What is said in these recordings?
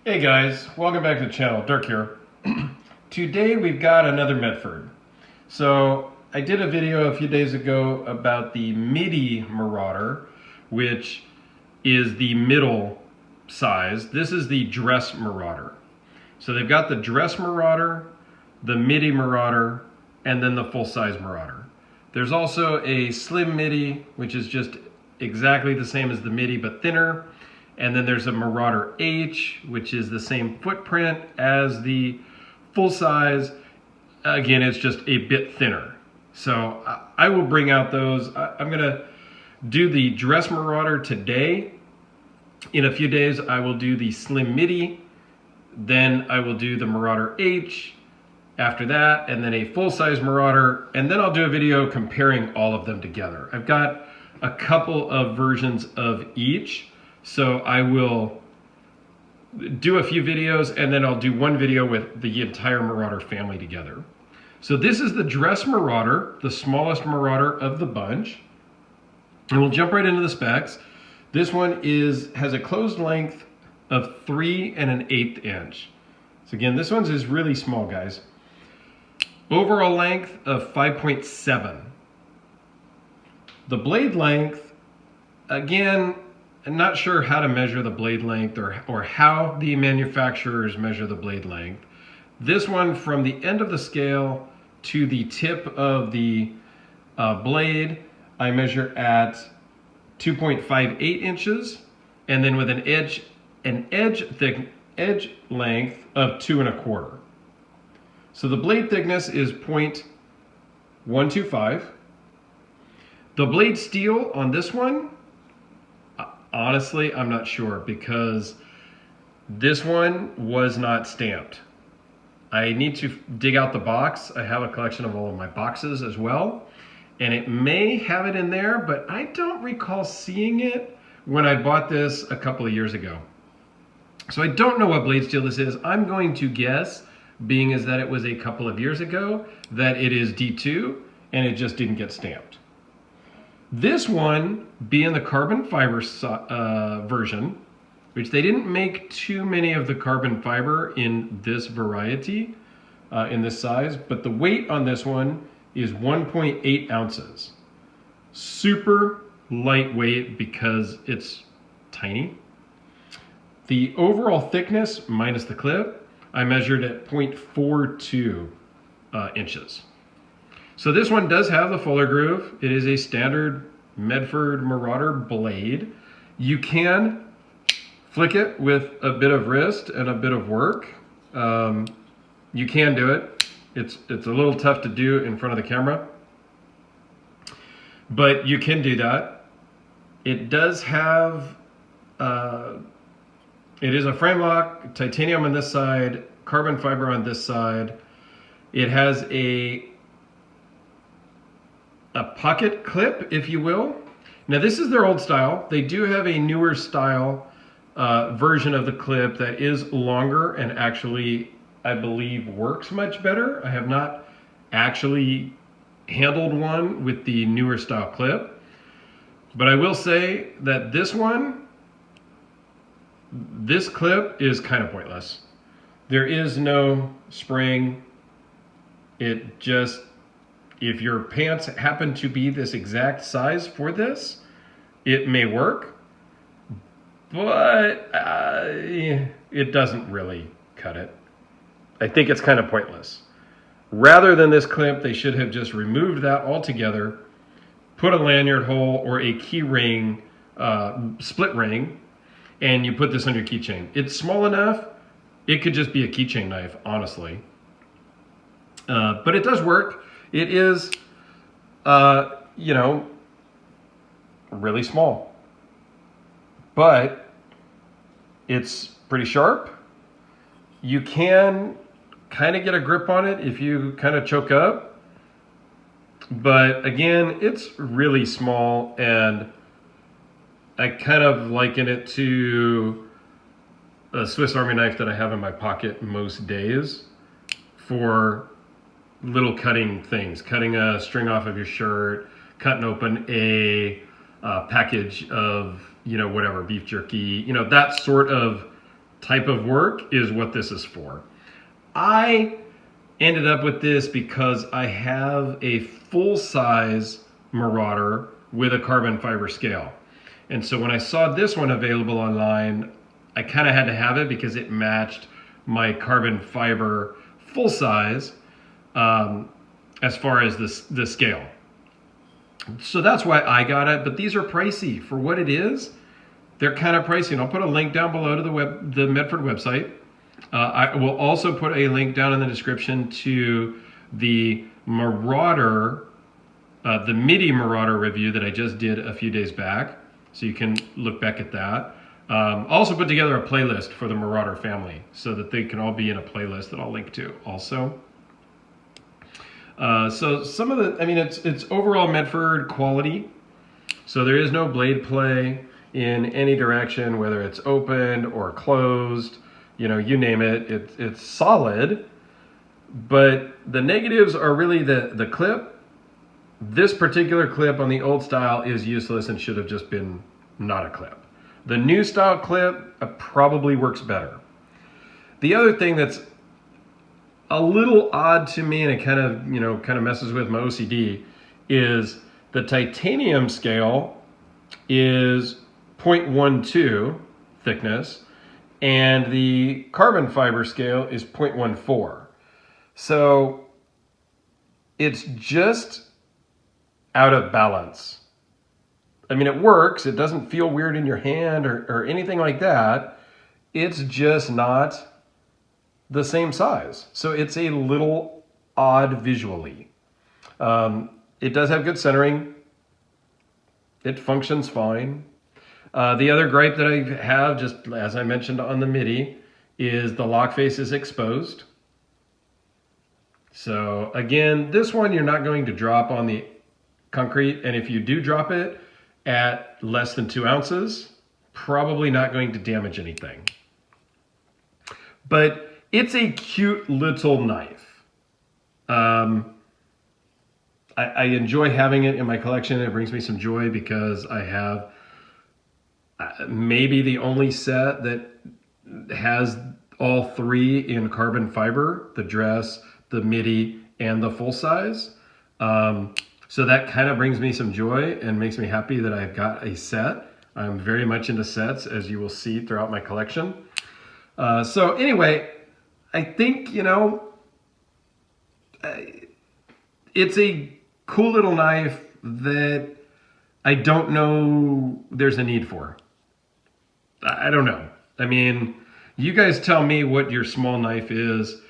Hey guys, welcome back to the channel. Dirk here. Today we've got another Medford. So I did a video a few days ago about the Midi Marauder, which is the middle size. This is the dress Marauder. So they've got the dress Marauder, the Midi Marauder, and then the full-size Marauder. There's also a slim Midi, which is just exactly the same as the Midi but thinner. And then there's a Marauder H, which is the same footprint as the full size. Again, it's just a bit thinner. So I will bring out those. I'm gonna do the dress Marauder today. In a few days, I will do the slim Midi. Then I will do the Marauder H after that, and then a full-size Marauder. And then I'll do a video comparing all of them together. I've got a couple of versions of each. So I will do a few videos and then I'll do one video with the entire Marauder family together. So this is the dress Marauder, the smallest Marauder of the bunch. And we'll jump right into the specs. This one has a closed length of 3 1/8 inch. So again, this one's is really small, guys. Overall length of 5.7. The blade length, again, I'm not sure how to measure the blade length or how the manufacturers measure the blade length. This one, from the end of the scale to the tip of the blade, I measure at 2.58 inches, and then with an edge length of 2 1/4. So the blade thickness is 0.125. The blade steel on this one, honestly, I'm not sure, because this one was not stamped. I need to dig out the box. I have a collection of all of my boxes as well, and it may have it in there, but I don't recall seeing it when I bought this a couple of years ago. So I don't know what blade steel this is. I'm going to guess, being as that it was a couple of years ago, that it is D2 and it just didn't get stamped. This one, being the carbon fiber version, which they didn't make too many of the carbon fiber in this variety, in this size, but the weight on this one is 1.8 ounces. Super lightweight because it's tiny. The overall thickness, minus the clip, I measured at 0.42 inches. So this one does have the fuller groove. It is a standard Medford Marauder blade. You can flick it with a bit of wrist and a bit of work. You can do it. It's a little tough to do in front of the camera, but you can do that. It does have, it is a frame lock, titanium on this side, carbon fiber on this side. It has a pocket clip, if you will. Now this is their old style. They do have a newer style version of the clip that is longer and actually, I believe, works much better. I have not actually handled one with the newer style clip, but I will say that this clip is kind of pointless. There is no spring. It just, if your pants happen to be this exact size for this, it may work, but it doesn't really cut it. I think it's kind of pointless. Rather than this clip, they should have just removed that altogether, put a lanyard hole or a key ring, split ring, and you put this on your keychain. It's small enough, it could just be a keychain knife, honestly. But it does work. It is, you know, really small, but it's pretty sharp. You can kind of get a grip on it if you kind of choke up, but again, it's really small, and I kind of liken it to a Swiss Army knife that I have in my pocket most days for little cutting things, cutting a string off of your shirt, cutting open a package of, you know, whatever, beef jerky, you know, that sort of type of work is what this is for. I ended up with this because I have a full-size Marauder with a carbon fiber scale. And so when I saw this one available online, I kind of had to have it because it matched my carbon fiber full size as far as the scale. So that's why I got it, but these are pricey for what it is. They're kind of pricey, and I'll put a link down below to the Medford website. I will also put a link down in the description to the Marauder, the Midi Marauder review that I just did a few days back, so you can look back at that. Also put together a playlist for the Marauder family so that they can all be in a playlist that I'll link to also. So some of the, I mean, it's overall Medford quality. So there is no blade play in any direction, whether it's opened or closed, you know, you name it, it's solid. But the negatives are really the clip. This particular clip on the old style is useless and should have just been not a clip. The new style clip probably works better. The other thing that's a little odd to me, and it kind of messes with my OCD, is the titanium scale is 0.12 thickness and the carbon fiber scale is 0.14. So it's just out of balance. I mean, it works. It doesn't feel weird in your hand or anything like that. It's just not the same size. So it's a little odd visually. It does have good centering. It functions fine. The other gripe that I have, just as I mentioned on the Midi, is the lock face is exposed. So again, this one you're not going to drop on the concrete, and if you do drop it at less than 2 ounces, probably not going to damage anything. But it's a cute little knife. I enjoy having it in my collection. It brings me some joy because I have maybe the only set that has all three in carbon fiber: the dress, the Midi, and the full size. So that kind of brings me some joy and makes me happy that I've got a set. I'm very much into sets, as you will see throughout my collection. So anyway, I think, you know, it's a cool little knife that I don't know there's a need for. I don't know. I mean, you guys tell me what your small knife is.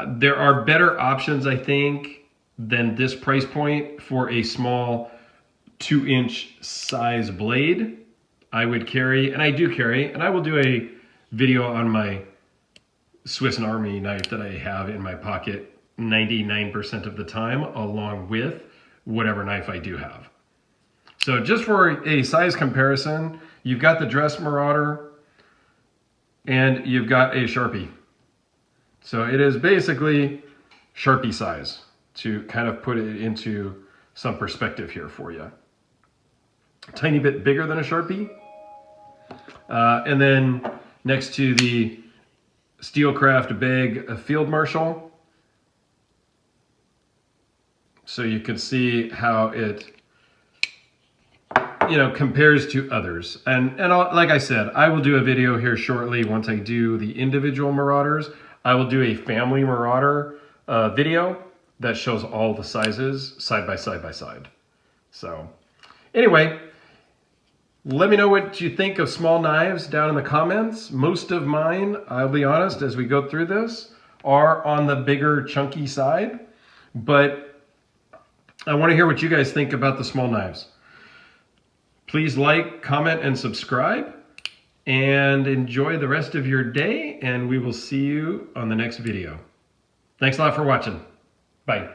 There are better options, I think, than this price point for a small 2-inch size blade. I would carry, and I do carry, and I will do a video on my Swiss Army knife that I have in my pocket 99% of the time, along with whatever knife I do have. So just for a size comparison, you've got the Dress Marauder and you've got a Sharpie. So it is basically Sharpie size, to kind of put it into some perspective here for you. A tiny bit bigger than a Sharpie. And then next to the Steelcraft Bag Field Marshal. So you can see how it, you know, compares to others. And like I said, I will do a video here shortly once I do the individual Marauders. I will do a family Marauder video that shows all the sizes side by side. So anyway, let me know what you think of small knives down in the comments. Most of mine, I'll be honest, as we go through this, are on the bigger, chunky side. But I want to hear what you guys think about the small knives. Please like, comment, and subscribe. And enjoy the rest of your day. And we will see you on the next video. Thanks a lot for watching. Bye.